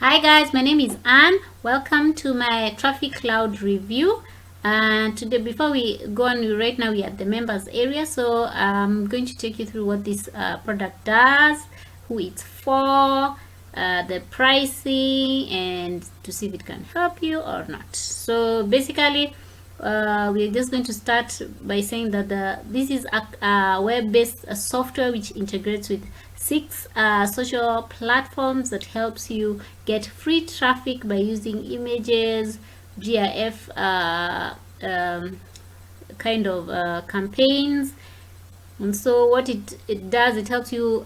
Hi guys, my name is Anne. Welcome to my traffic cloud review. And today, before we go on, right now we are at the members area, so I'm going to take you through what this product does, who it's for, the pricing, and to see if it can help you or not. So basically, we're just going to start by saying that this is a web-based software which integrates with 6 social platforms that helps you get free traffic by using images, GIF kind of campaigns. And so what it does, it helps you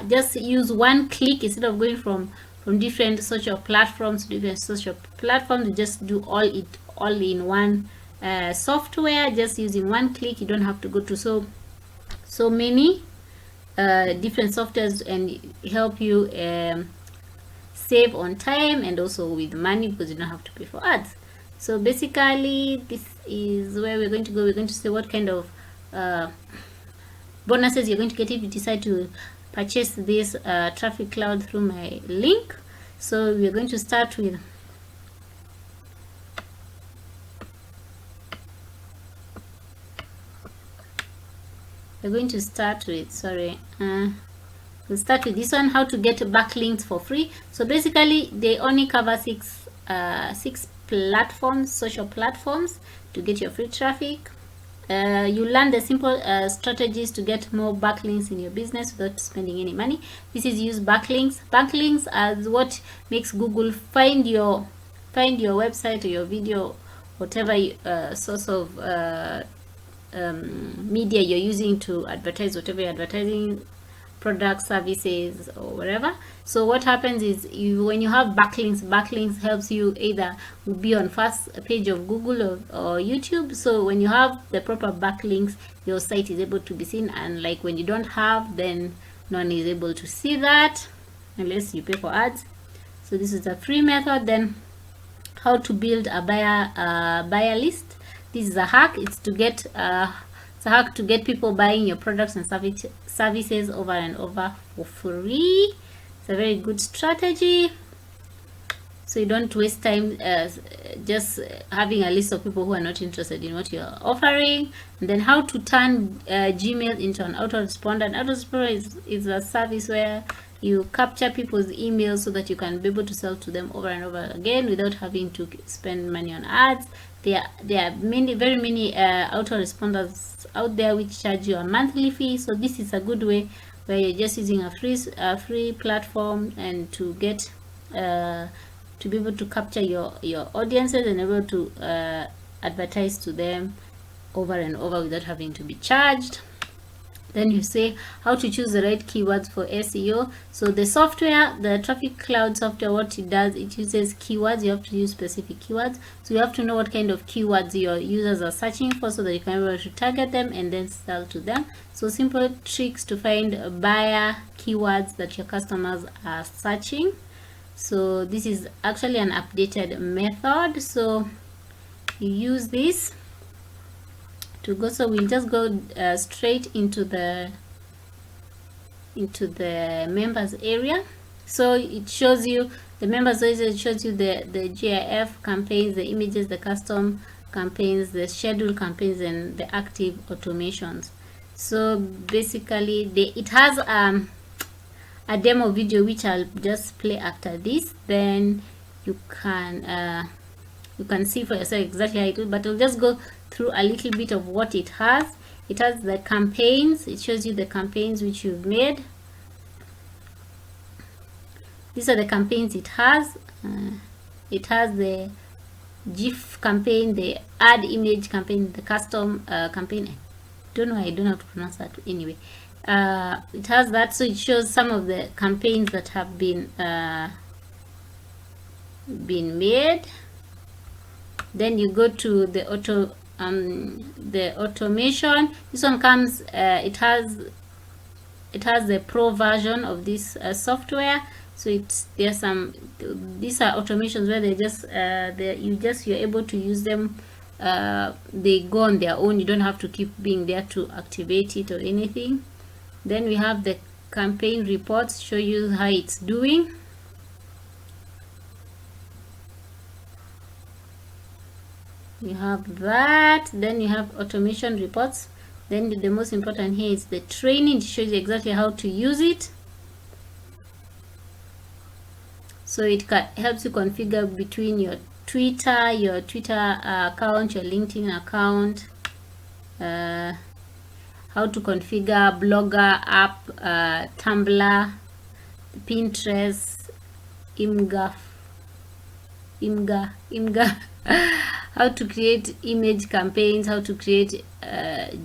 just use one click instead of going from different social platforms to different social platforms. You just do all in one software, just using one click. You don't have to go to so many different softwares, and help you save on time and also with money, because you don't have to pay for ads. So basically, this is where we're going to go. We're going to say what kind of bonuses you're going to get if you decide to purchase this traffic cloud through my link. So we're going to start with we'll start with this one, how to get backlinks for free. So basically, they only cover six platforms, social platforms, to get your free traffic. You learn the simple strategies to get more backlinks in your business without spending any money. This is use backlinks. Backlinks are what makes Google find your website or your video, whatever source of media you're using to advertise, whatever you're advertising, products, services, or whatever. So what happens is, when you have backlinks helps you either be on first page of Google or YouTube. So when you have the proper backlinks, your site is able to be seen, and like when you don't have, then no one is able to see that unless you pay for ads. So this is a free method. Then how to build a buyer list. This is a hack. It's a hack to get people buying your products and services over and over for free. It's a very good strategy, so you don't waste time just having a list of people who are not interested in what you're offering. And then how to turn Gmail into an autoresponder. An autoresponder is a service where you capture people's emails so that you can be able to sell to them over and over again without having to spend money on ads. There are very many autoresponders out there which charge you a monthly fee. So this is a good way where you're just using a free platform, and to get to be able to capture your audiences and able to advertise to them over and over without having to be charged. Then you say how to choose the right keywords for SEO. So the software, the traffic cloud software, what it does, it uses keywords. You have to use specific keywords. So you have to know what kind of keywords your users are searching for, so that you can be able to target them and then sell to them. So simple tricks to find buyer keywords that your customers are searching. So this is actually an updated method. So you use this to go. So we'll just go straight into the members area. So it shows you the members area. It shows you the GIF campaigns, the images, the custom campaigns, the scheduled campaigns, and the active automations. So basically, it has a demo video which I'll just play after this. Then you can see for yourself exactly how it is, but I'll just go through a little bit of what it has. It has the campaigns. It shows you the campaigns which you've made. These are the campaigns it has. It has the GIF campaign, the add image campaign, the custom campaign. I don't know, I don't know how to pronounce that anyway. It has that. So it shows some of the campaigns that have been made. Then you go to the automation. This one comes, it has the pro version of this software. So these are automations where you're able to use them. They go on their own. You don't have to keep being there to activate it or anything. Then we have the campaign reports, show you how it's doing. you have that. Then you have automation reports. Then the most important here is the training. It shows you exactly how to use it. So it helps you configure between your Twitter account, your LinkedIn account, how to configure Blogger app, Tumblr, Pinterest, Imgur, how to create image campaigns, how to create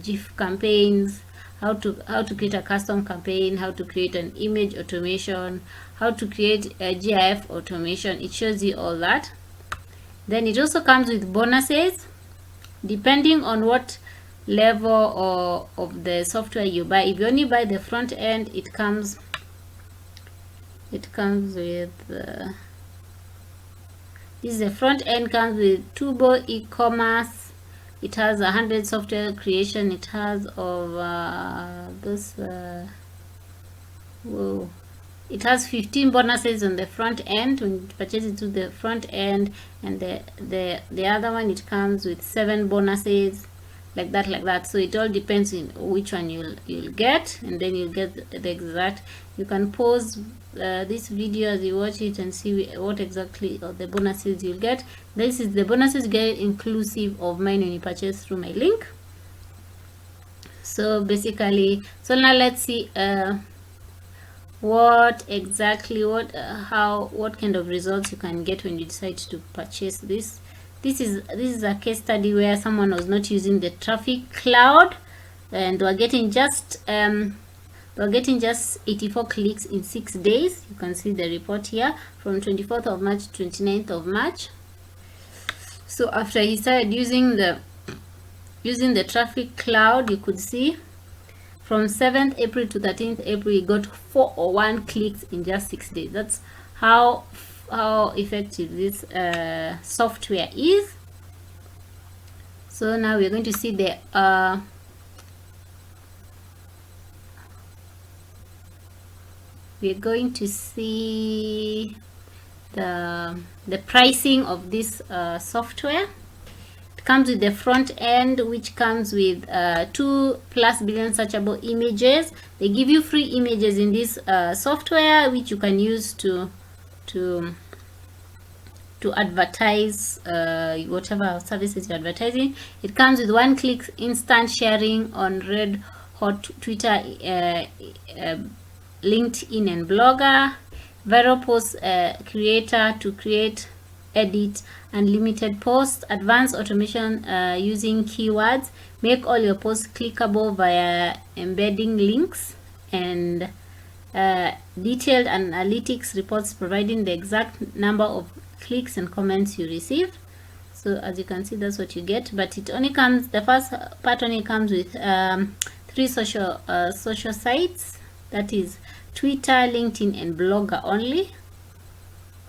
GIF campaigns, how to create a custom campaign, how to create an image automation, how to create a GIF automation. It shows you all that. Then it also comes with bonuses depending on what level of the software you buy. If you only buy the front end, it comes with this is the front end, comes with Turbo e-commerce. It has 100 software creation. It has it has 15 bonuses on the front end when you purchase it to the front end, and the other one, it comes with 7 bonuses, like that. So it all depends on which one you'll get, and then you'll get the exact. You can pause this video as you watch it and see what exactly the bonuses you'll get. This is the bonuses you get inclusive of mine when you purchase through my link. So basically, so now let's see what kind of results you can get when you decide to purchase this. This is a case study where someone was not using the traffic cloud, and we're getting just 84 clicks in 6 days. You can see the report here from 24th of March to 29th of March. So after he started using the traffic cloud, you could see from 7th April to 13th April, he got 401 clicks in just 6 days. That's how effective this software is. So now we're going to see the pricing of this software. It comes with the front end, which comes with 2+ billion searchable images. They give you free images in this software, which you can use to advertise whatever services you're advertising. It comes with 1-click instant sharing on Red Hot, Twitter, LinkedIn, and Blogger. Viral post creator to create, edit unlimited posts. Advanced automation using keywords. Make all your posts clickable via embedding links, and detailed analytics reports providing the exact number of clicks and comments you received. So as you can see, that's what you get, but it only comes, the first part only comes with 3 social sites, that is Twitter, LinkedIn, and Blogger only.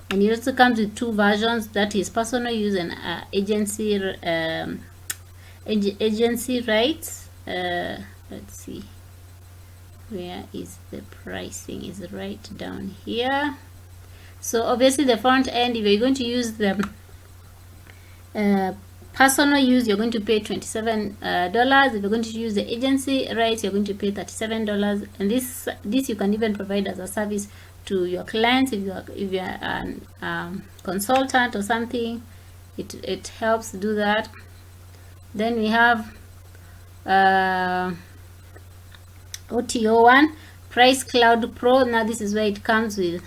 And it also comes with 2 versions, that is personal use and agency rights. Let's see, where is the pricing? Is right down here. So obviously the front end, if you're going to use the personal use, you're going to pay $27. If you're going to use the agency rights, you're going to pay $37. And this you can even provide as a service to your clients if you're an consultant or something. It helps do that. Then we have OTO1 Price Cloud Pro. Now this is where it comes with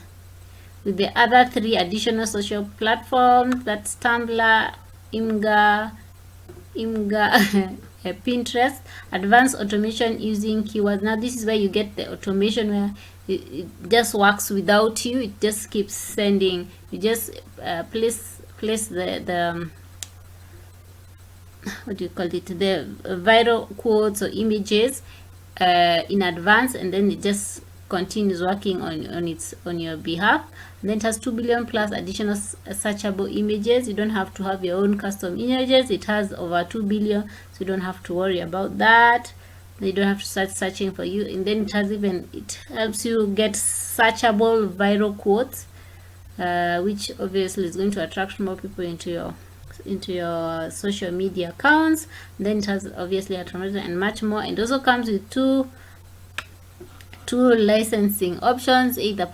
the other 3 additional social platforms, that's Tumblr, Imgur, Pinterest. Advanced automation using keywords. Now this is where you get the automation where it just works without you. It just keeps sending. You just place the what do you call it, the viral quotes or images in advance, and then it just continues working on your behalf. And then it has 2 billion plus additional searchable images. You don't have to have your own custom images. It has over 2 billion, so you don't have to worry about that. You don't have to start searching for you. And then it helps you get searchable viral quotes, which obviously is going to attract more people into your into your social media accounts. Then it has obviously automated and much more, and also comes with two licensing options, either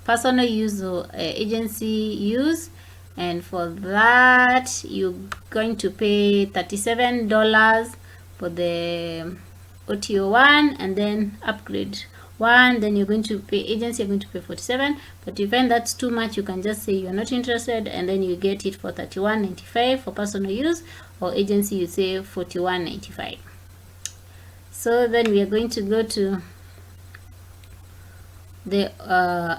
personal use or agency use. And for that, you're going to pay $37 for the OTO one, and then upgrade one, then you're going to pay agency, you're going to pay $47. But if you find that's too much, you can just say you're not interested, and then you get it for $31.95 for personal use, or agency you say $41.95. So then we are going to go to the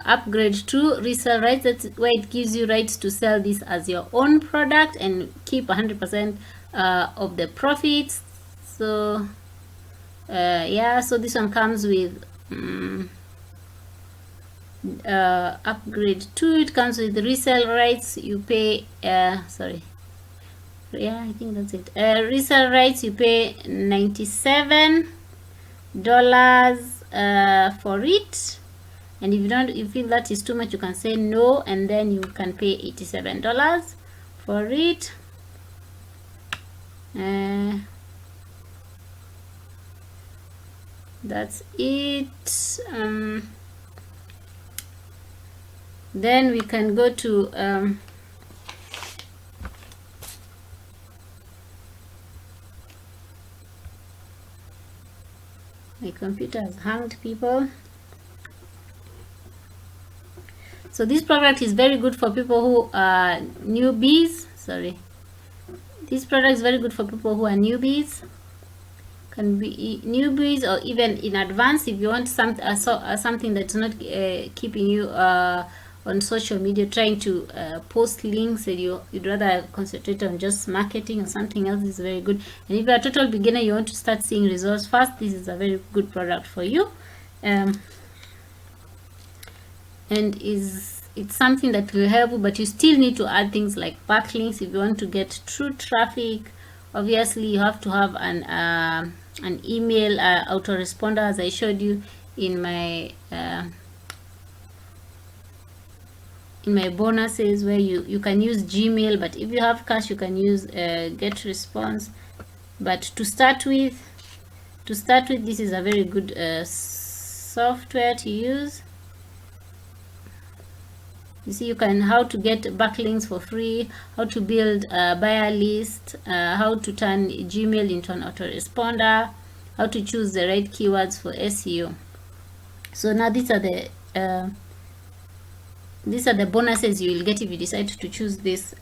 upgrade to resell rights. That's where it gives you rights to sell this as your own product and keep 100% of the profits. So yeah, so this one comes with upgrade 2. It comes with the resell rights. You pay sorry, yeah, I think that's it. Resell rights, you pay $97 for it. And if you feel that is too much, you can say no, and then you can pay $87 for it. That's it. Then we can go to my computer has hanged, people. So this product is very good for people who are newbies. Sorry, this product is very good for people who are newbies. Can be newbies or even in advance if you want something that's not keeping you on social media, trying to post links, and you'd rather concentrate on just marketing or something else. Is very good. And if you're a total beginner, you want to start seeing results fast, this is a very good product for you. And it's something that will help you, but you still need to add things like backlinks if you want to get true traffic. Obviously you have to have an email autoresponder, as I showed you in my bonuses, where you can use Gmail, but if you have cash you can use GetResponse. But to start with, this is a very good software to use. You see, you can how to get backlinks for free, how to build a buyer list, how to turn Gmail into an autoresponder, how to choose the right keywords for SEO. So now these are the bonuses you will get if you decide to choose this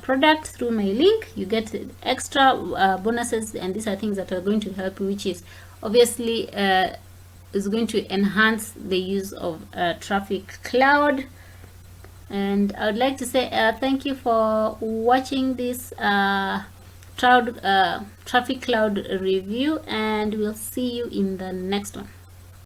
product through my link. You get extra bonuses, and these are things that are going to help you, which is obviously is going to enhance the use of Traffic Cloud. And I would like to say thank you for watching this Traffic Cloud review, and we'll see you in the next one.